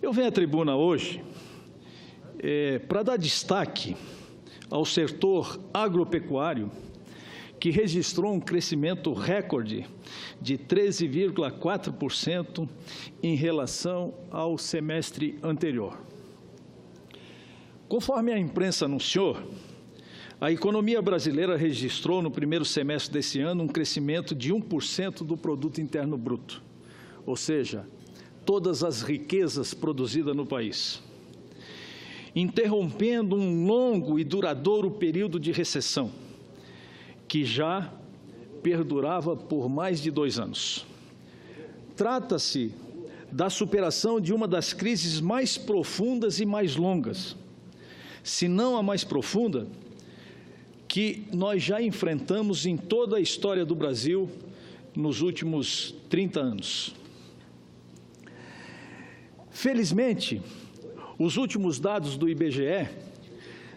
Eu venho à tribuna hoje para dar destaque ao setor agropecuário, que registrou um crescimento recorde de 13,4% em relação ao semestre anterior. Conforme a imprensa anunciou, a economia brasileira registrou no primeiro semestre desse ano um crescimento de 1% do produto interno bruto, ou seja, todas as riquezas produzidas no país, interrompendo um longo e duradouro período de recessão, que já perdurava por mais de 2 anos. Trata-se da superação de uma das crises mais profundas e mais longas, se não a mais profunda, que nós já enfrentamos em toda a história do Brasil nos últimos 30 anos. Felizmente, os últimos dados do IBGE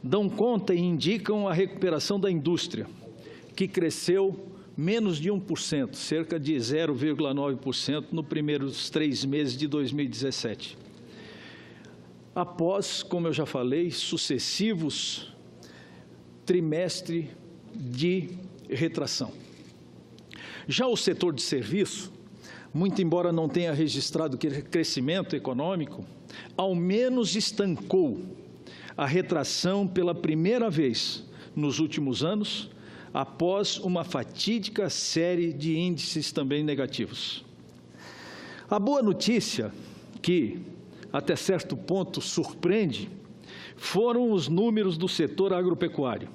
dão conta e indicam a recuperação da indústria, que cresceu menos de 1%, cerca de 0,9% nos primeiros 3 meses de 2017. Após, como eu já falei, sucessivos trimestres de retração. Já o setor de serviço, muito embora não tenha registrado crescimento econômico, ao menos estancou a retração pela primeira vez nos últimos anos, após uma fatídica série de índices também negativos. A boa notícia, que até certo ponto surpreende, foram os números do setor agropecuário,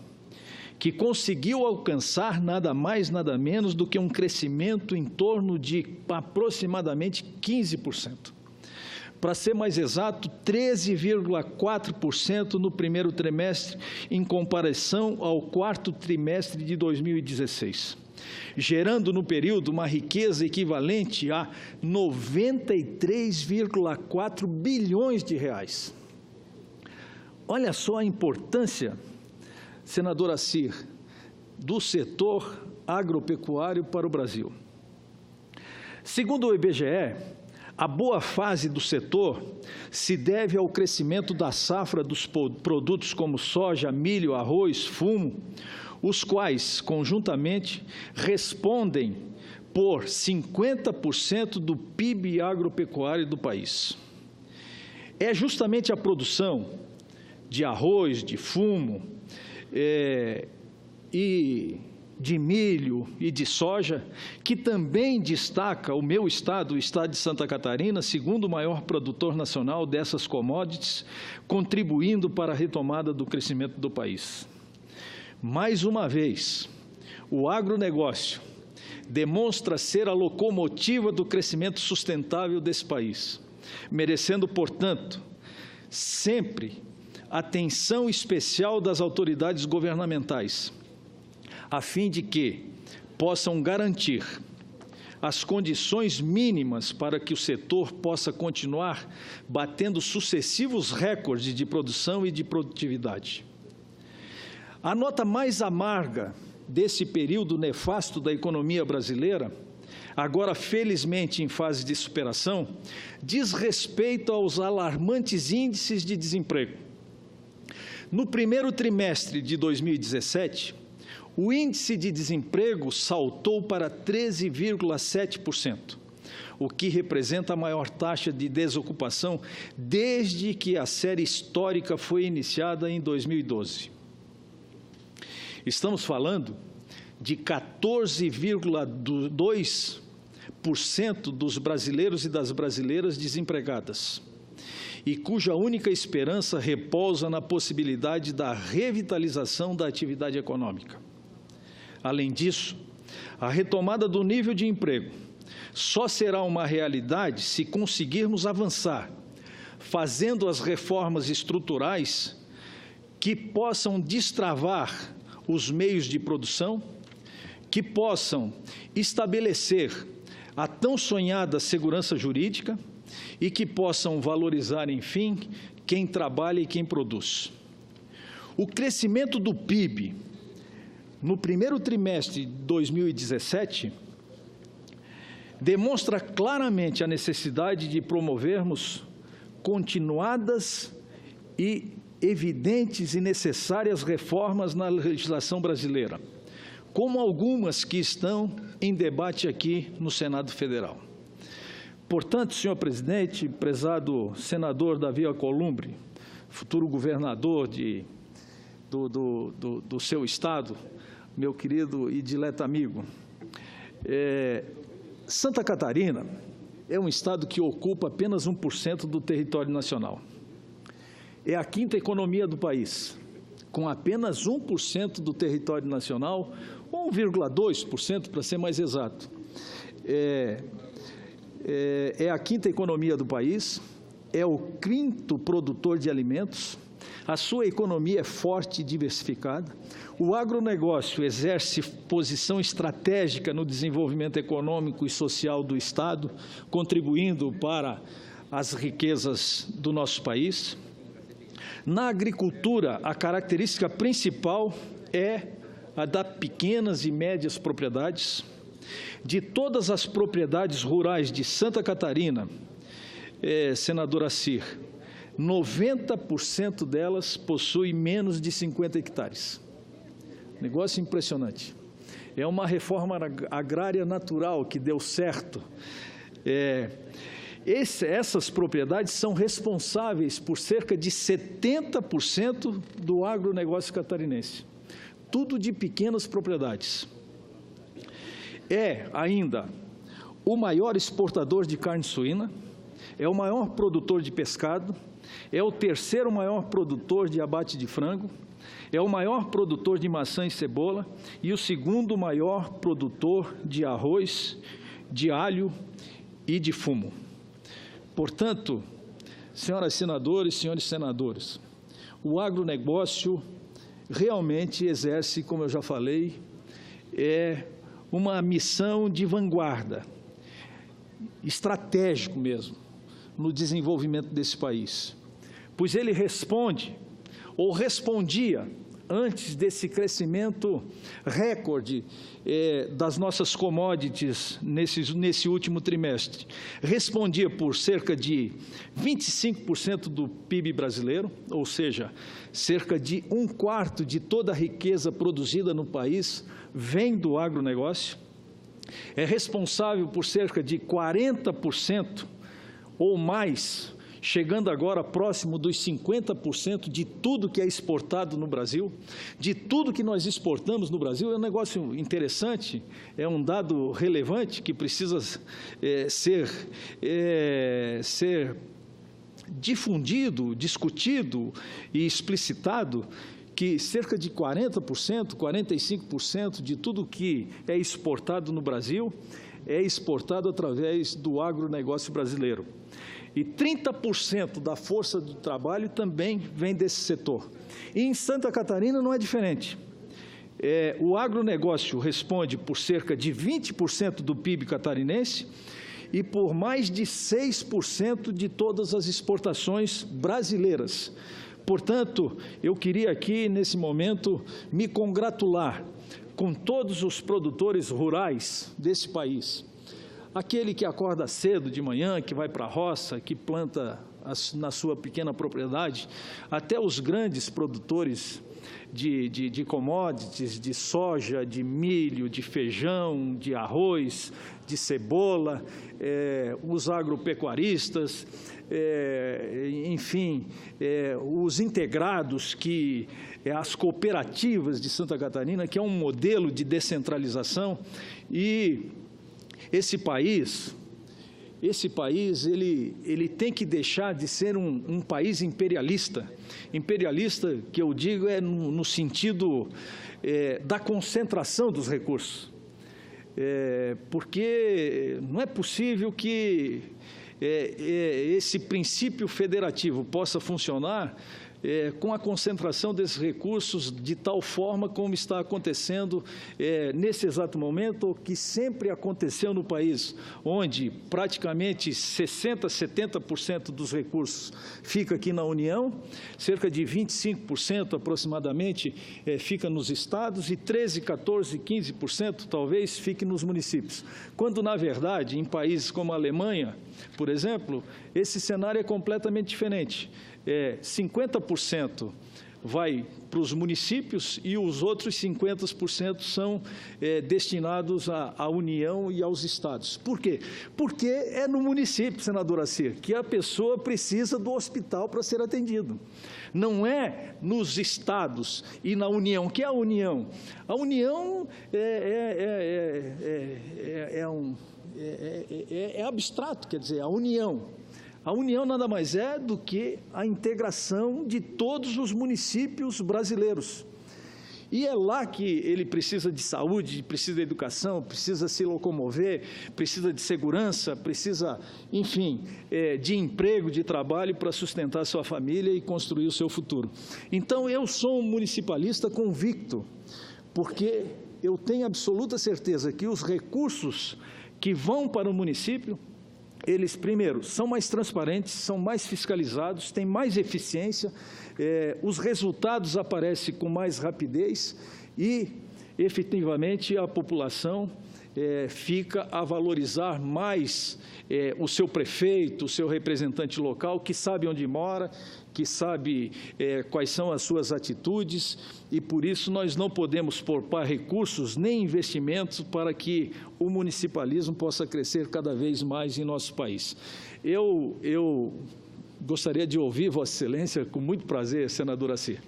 que conseguiu alcançar nada mais, nada menos do que um crescimento em torno de aproximadamente 15%. Para ser mais exato, 13,4% no primeiro trimestre, em comparação ao quarto trimestre de 2016, gerando no período uma riqueza equivalente a 93,4 bilhões de reais. Olha só a importância, senador Assir, do setor agropecuário para o Brasil. Segundo o IBGE, a boa fase do setor se deve ao crescimento da safra dos produtos como soja, milho, arroz, fumo, os quais, conjuntamente, respondem por 50% do PIB agropecuário do país. É justamente a produção de arroz, de fumo e de milho e de soja, que também destaca o meu estado, o estado de Santa Catarina, segundo o maior produtor nacional dessas commodities, contribuindo para a retomada do crescimento do país. Mais uma vez, o agronegócio demonstra ser a locomotiva do crescimento sustentável desse país, merecendo, portanto, sempre atenção especial das autoridades governamentais, a fim de que possam garantir as condições mínimas para que o setor possa continuar batendo sucessivos recordes de produção e de produtividade. A nota mais amarga desse período nefasto da economia brasileira, agora felizmente em fase de superação, diz respeito aos alarmantes índices de desemprego. No primeiro trimestre de 2017, o índice de desemprego saltou para 13,7%, o que representa a maior taxa de desocupação desde que a série histórica foi iniciada em 2012. Estamos falando de 14,2% dos brasileiros e das brasileiras desempregadas, e cuja única esperança repousa na possibilidade da revitalização da atividade econômica. Além disso, a retomada do nível de emprego só será uma realidade se conseguirmos avançar, fazendo as reformas estruturais que possam destravar os meios de produção, que possam estabelecer a tão sonhada segurança jurídica e que possam valorizar, enfim, quem trabalha e quem produz. O crescimento do PIB no primeiro trimestre de 2017 demonstra claramente a necessidade de promovermos continuadas e evidentes e necessárias reformas na legislação brasileira, como algumas que estão em debate aqui no Senado Federal. Portanto, senhor presidente, prezado senador Davi Alcolumbre, futuro governador do seu estado, meu querido e dileto amigo, Santa Catarina é um estado que ocupa apenas 1% do território nacional. É a quinta economia do país, com apenas 1% do território nacional, 1,2% para ser mais exato. É a quinta economia do país, é o quinto produtor de alimentos, a sua economia é forte e diversificada, o agronegócio exerce posição estratégica no desenvolvimento econômico e social do Estado, contribuindo para as riquezas do nosso país. Na agricultura, a característica principal é a das pequenas e médias propriedades. De todas as propriedades rurais de Santa Catarina, senador Assir, 90% delas possuem menos de 50 hectares. Negócio impressionante. É uma reforma agrária natural que deu certo. Essas propriedades são responsáveis por cerca de 70% do agronegócio catarinense. Tudo de pequenas propriedades. É ainda o maior exportador de carne suína, é o maior produtor de pescado, é o terceiro maior produtor de abate de frango, é o maior produtor de maçã e cebola e o segundo maior produtor de arroz, de alho e de fumo. Portanto, senhoras senadoras e senhores senadores, o agronegócio realmente exerce, como eu já falei, uma missão de vanguarda, estratégico mesmo, no desenvolvimento desse país, pois ele responde, ou respondia, antes desse crescimento recorde das nossas commodities nesse último trimestre, respondia por cerca de 25% do PIB brasileiro, ou seja, cerca de 1/4 de toda a riqueza produzida no país vem do agronegócio, é responsável por cerca de 40% ou mais, chegando agora próximo dos 50% de tudo que é exportado no Brasil, de tudo que nós exportamos no Brasil. É um negócio interessante, é um dado relevante que precisa ser difundido, discutido e explicitado, que cerca de 40%, 45% de tudo que é exportado no Brasil é exportado através do agronegócio brasileiro. E 30% da força do trabalho também vem desse setor. E em Santa Catarina não é diferente. O agronegócio responde por cerca de 20% do PIB catarinense e por mais de 6% de todas as exportações brasileiras. Portanto, eu queria aqui, nesse momento, me congratular com todos os produtores rurais desse país. Aquele que acorda cedo de manhã, que vai para a roça, que planta na sua pequena propriedade, até os grandes produtores de commodities, de soja, de milho, de feijão, de arroz, de cebola, os agropecuaristas, enfim, os integrados, as cooperativas de Santa Catarina, que é um modelo de descentralização. E esse país ele tem que deixar de ser um país imperialista. Imperialista, que eu digo, no sentido da concentração dos recursos. Porque não é possível que esse princípio federativo possa funcionar com a concentração desses recursos de tal forma como está acontecendo nesse exato momento, ou que sempre aconteceu no país, onde praticamente 60%, 70% dos recursos fica aqui na União, cerca de 25% aproximadamente fica nos estados e 13%, 14%, 15% talvez fique nos municípios. Quando, na verdade, em países como a Alemanha, por exemplo, esse cenário é completamente diferente. 50% vai para os municípios e os outros 50% são destinados à União e aos estados. Por quê? Porque é no município, senador Assir, que a pessoa precisa do hospital para ser atendido. Não é nos estados e na União. O que é a União? A União é abstrato, quer dizer, a União. A União nada mais é do que a integração de todos os municípios brasileiros. E é lá que ele precisa de saúde, precisa de educação, precisa se locomover, precisa de segurança, precisa, enfim, de emprego, de trabalho para sustentar sua família e construir o seu futuro. Então, eu sou um municipalista convicto, porque eu tenho absoluta certeza que os recursos que vão para o município, eles, primeiro, são mais transparentes, são mais fiscalizados, têm mais eficiência, os resultados aparecem com mais rapidez e, efetivamente, a população fica a valorizar mais o seu prefeito, o seu representante local, que sabe onde mora, que sabe quais são as suas atitudes, e por isso nós não podemos poupar recursos nem investimentos para que o municipalismo possa crescer cada vez mais em nosso país. Eu gostaria de ouvir Vossa Excelência com muito prazer, senador Assir.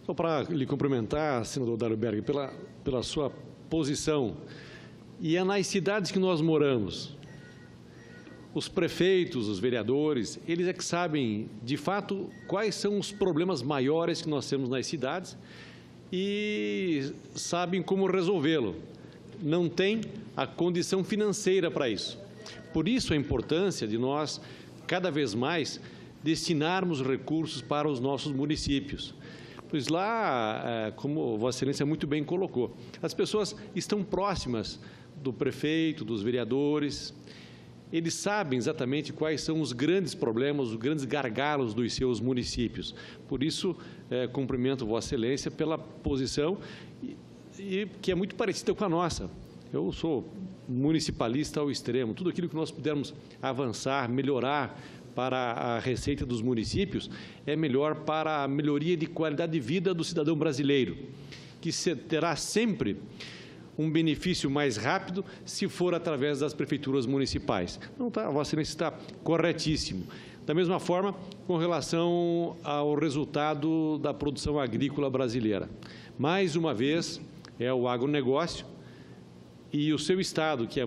Só para lhe cumprimentar, senador Darubberg, pela sua posição. E é nas cidades que nós moramos. Os prefeitos, os vereadores, eles é que sabem, de fato, quais são os problemas maiores que nós temos nas cidades e sabem como resolvê-lo. Não tem a condição financeira para isso. Por isso a importância de nós, cada vez mais, destinarmos recursos para os nossos municípios. Pois lá, como Vossa Excelência muito bem colocou, as pessoas estão próximas do prefeito, dos vereadores. Eles sabem exatamente quais são os grandes problemas, os grandes gargalos dos seus municípios. Por isso, cumprimento Vossa Excelência pela posição que é muito parecida com a nossa. Eu sou municipalista ao extremo. Tudo aquilo que nós pudermos avançar, melhorar para a receita dos municípios é melhor para a melhoria de qualidade de vida do cidadão brasileiro, que terá sempre um benefício mais rápido se for através das prefeituras municipais. Então, Vossa Excelência está corretíssimo. Da mesma forma, com relação ao resultado da produção agrícola brasileira. Mais uma vez, é o agronegócio e o seu estado, que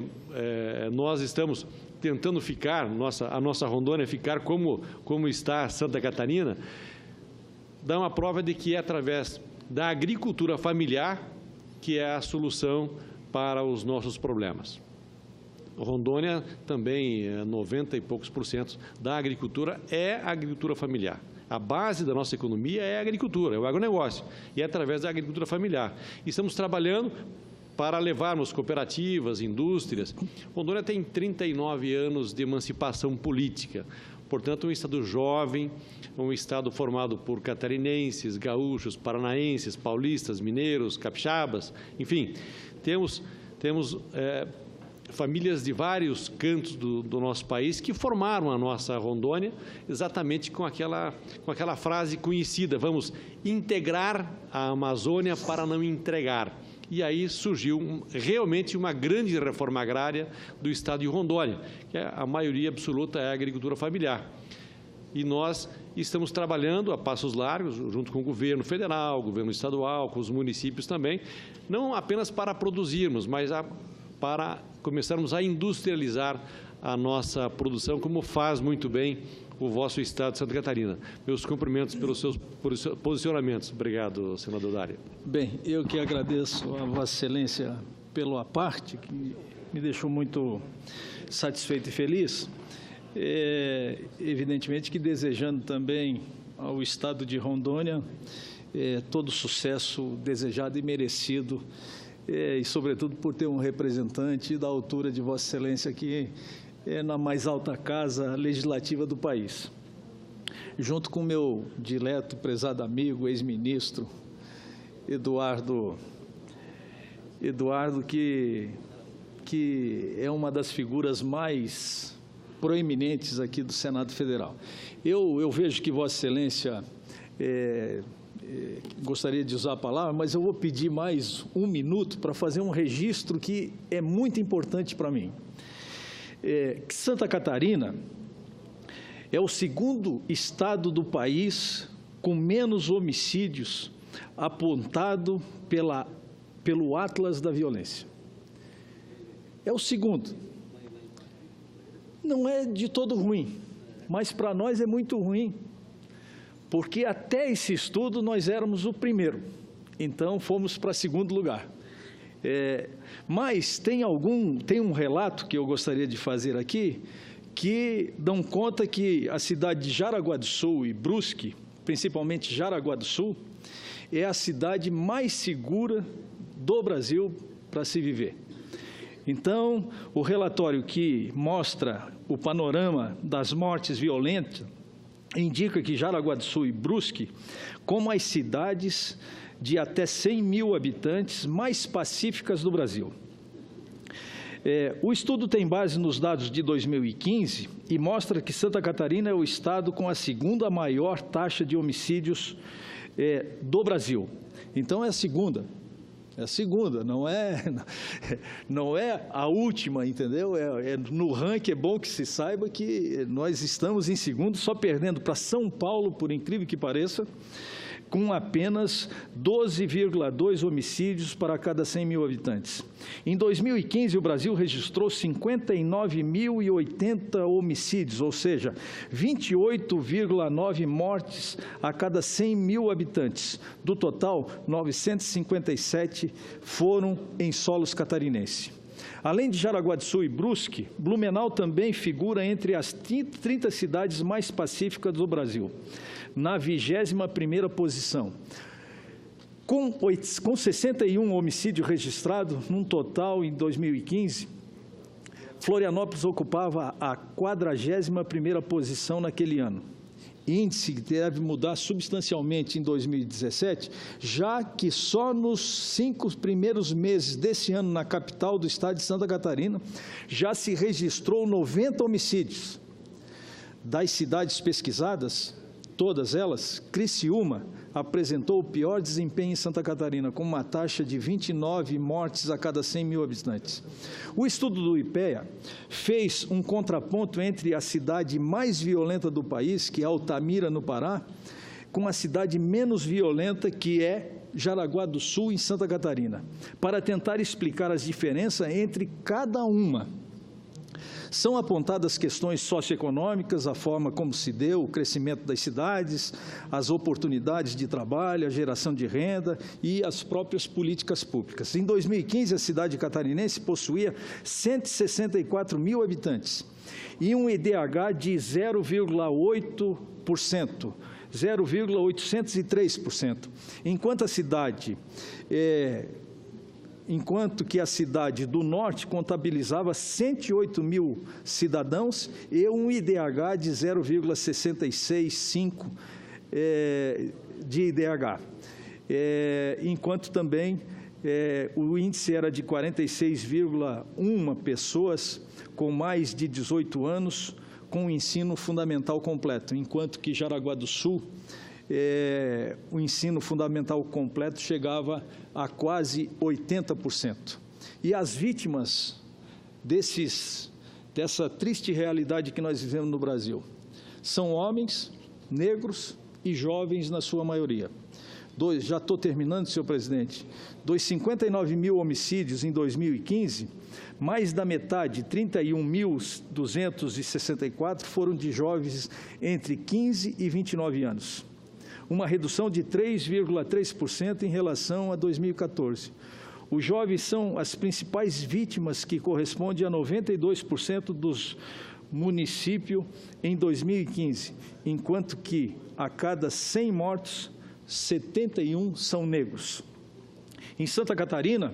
nós estamos tentando ficar, a nossa Rondônia ficar como está Santa Catarina, dá uma prova de que é através da agricultura familiar que é a solução para os nossos problemas. Rondônia também, 90 e poucos % da agricultura é a agricultura familiar. A base da nossa economia é a agricultura, é o agronegócio, e é através da agricultura familiar. E estamos trabalhando para levarmos cooperativas, indústrias. Rondônia tem 39 anos de emancipação política, portanto, um estado jovem, um estado formado por catarinenses, gaúchos, paranaenses, paulistas, mineiros, capixabas, enfim, temos famílias de vários cantos do nosso país que formaram a nossa Rondônia exatamente com aquela frase conhecida: vamos integrar a Amazônia para não entregar. E aí surgiu realmente uma grande reforma agrária do estado de Rondônia, que a maioria absoluta é a agricultura familiar. E nós estamos trabalhando a passos largos, junto com o governo federal, o governo estadual, com os municípios também, não apenas para produzirmos, mas para começarmos a industrializar a nossa produção, como faz muito bem o vosso estado de Santa Catarina. Meus cumprimentos pelos seus posicionamentos. Obrigado, senador Dário. Bem, eu que agradeço a Vossa Excelência pela parte, que me deixou muito satisfeito e feliz. Evidentemente que desejando também ao Estado de Rondônia todo o sucesso desejado e merecido, e, sobretudo, por ter um representante da altura de Vossa Excelência aqui na mais alta casa legislativa do país. Junto com meu dileto, prezado amigo, ex-ministro, Eduardo, que é uma das figuras mais proeminentes aqui do Senado Federal. Eu vejo que Vossa Excelência gostaria de usar a palavra, mas eu vou pedir mais um minuto para fazer um registro que é muito importante para mim. Santa Catarina é o segundo estado do país com menos homicídios apontado pelo Atlas da Violência. É o segundo. Não é de todo ruim, mas para nós é muito ruim, porque até esse estudo nós éramos o primeiro, então fomos para segundo lugar. Mas tem um relato que eu gostaria de fazer aqui, que dão conta que a cidade de Jaraguá do Sul e Brusque, principalmente Jaraguá do Sul, é a cidade mais segura do Brasil para se viver. Então, o relatório que mostra o panorama das mortes violentas indica que Jaraguá do Sul e Brusque, como as cidades de até 100 mil habitantes mais pacíficas do Brasil. O estudo tem base nos dados de 2015 e mostra que Santa Catarina é o estado com a segunda maior taxa de homicídios do Brasil. Então, é a segunda, não é a última, entendeu? No ranking é bom que se saiba que nós estamos em segundo, só perdendo para São Paulo, por incrível que pareça, com apenas 12,2 homicídios para cada 100 mil habitantes. Em 2015, o Brasil registrou 59.080 homicídios, ou seja, 28,9 mortes a cada 100 mil habitantes. Do total, 957 foram em solos catarinenses. Além de Jaraguá do Sul e Brusque, Blumenau também figura entre as 30 cidades mais pacíficas do Brasil, na 21ª posição, com 61 homicídios registrados, num total em 2015, Florianópolis ocupava a 41ª posição naquele ano. Índice que deve mudar substancialmente em 2017, já que só nos 5 primeiros meses desse ano, na capital do estado de Santa Catarina, já se registrou 90 homicídios. Das cidades pesquisadas, todas elas, Criciúma apresentou o pior desempenho em Santa Catarina, com uma taxa de 29 mortes a cada 100 mil habitantes. O estudo do IPEA fez um contraponto entre a cidade mais violenta do país, que é Altamira, no Pará, com a cidade menos violenta, que é Jaraguá do Sul, em Santa Catarina, para tentar explicar as diferenças entre cada uma. São apontadas questões socioeconômicas, a forma como se deu o crescimento das cidades, as oportunidades de trabalho, a geração de renda e as próprias políticas públicas. Em 2015, a cidade catarinense possuía 164 mil habitantes e um IDH de 0,8%, 0,803%, enquanto que a cidade do Norte contabilizava 108 mil cidadãos e um IDH de 0,665 de IDH, enquanto também o índice era de 46,1 pessoas com mais de 18 anos com o ensino fundamental completo, enquanto que Jaraguá do Sul, o ensino fundamental completo chegava a quase 80%. E as vítimas dessa triste realidade que nós vivemos no Brasil são homens, negros e jovens na sua maioria. Já estou terminando, senhor presidente. Dos 59 mil homicídios em 2015, mais da metade, 31.264, foram de jovens entre 15 e 29 anos. Uma redução de 3,3% em relação a 2014. Os jovens são as principais vítimas, que correspondem a 92% dos município em 2015, enquanto que a cada 100 mortos, 71 são negros. Em Santa Catarina,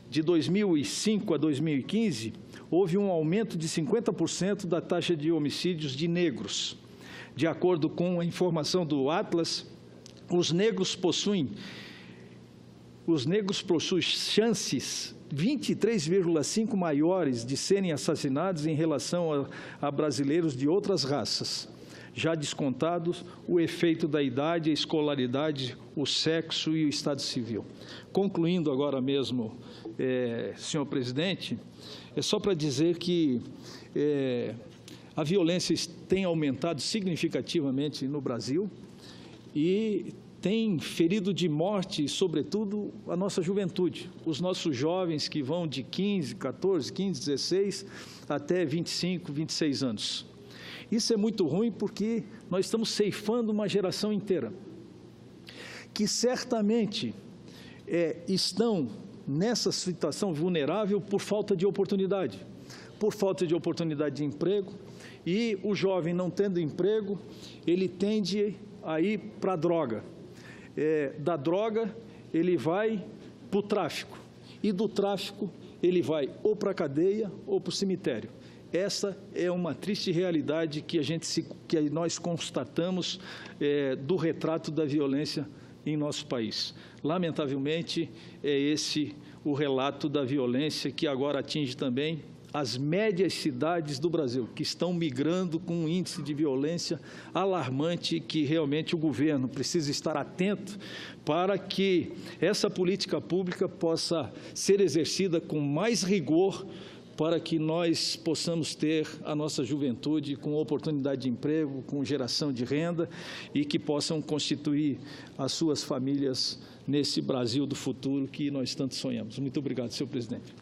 de 2005 a 2015, houve um aumento de 50% da taxa de homicídios de negros. De acordo com a informação do Atlas, os negros possuem chances 23,5 maiores de serem assassinados em relação a brasileiros de outras raças, já descontados o efeito da idade, a escolaridade, o sexo e o estado civil. Concluindo agora mesmo, senhor presidente, é só para dizer que a violência tem aumentado significativamente no Brasil e tem ferido de morte, sobretudo, a nossa juventude, os nossos jovens que vão de 14, 15, 16 até 25, 26 anos. Isso é muito ruim porque nós estamos ceifando uma geração inteira, que certamente estão nessa situação vulnerável por falta de oportunidade de emprego, e o jovem não tendo emprego, ele tende a ir para a droga. Da droga, ele vai para o tráfico, e do tráfico ele vai ou para a cadeia ou para o cemitério. Essa é uma triste realidade que nós constatamos do retrato da violência em nosso país. Lamentavelmente, é esse o relato da violência que agora atinge também as médias cidades do Brasil, que estão migrando com um índice de violência alarmante, que realmente o governo precisa estar atento para que essa política pública possa ser exercida com mais rigor, para que nós possamos ter a nossa juventude com oportunidade de emprego, com geração de renda e que possam constituir as suas famílias nesse Brasil do futuro que nós tanto sonhamos. Muito obrigado, senhor presidente.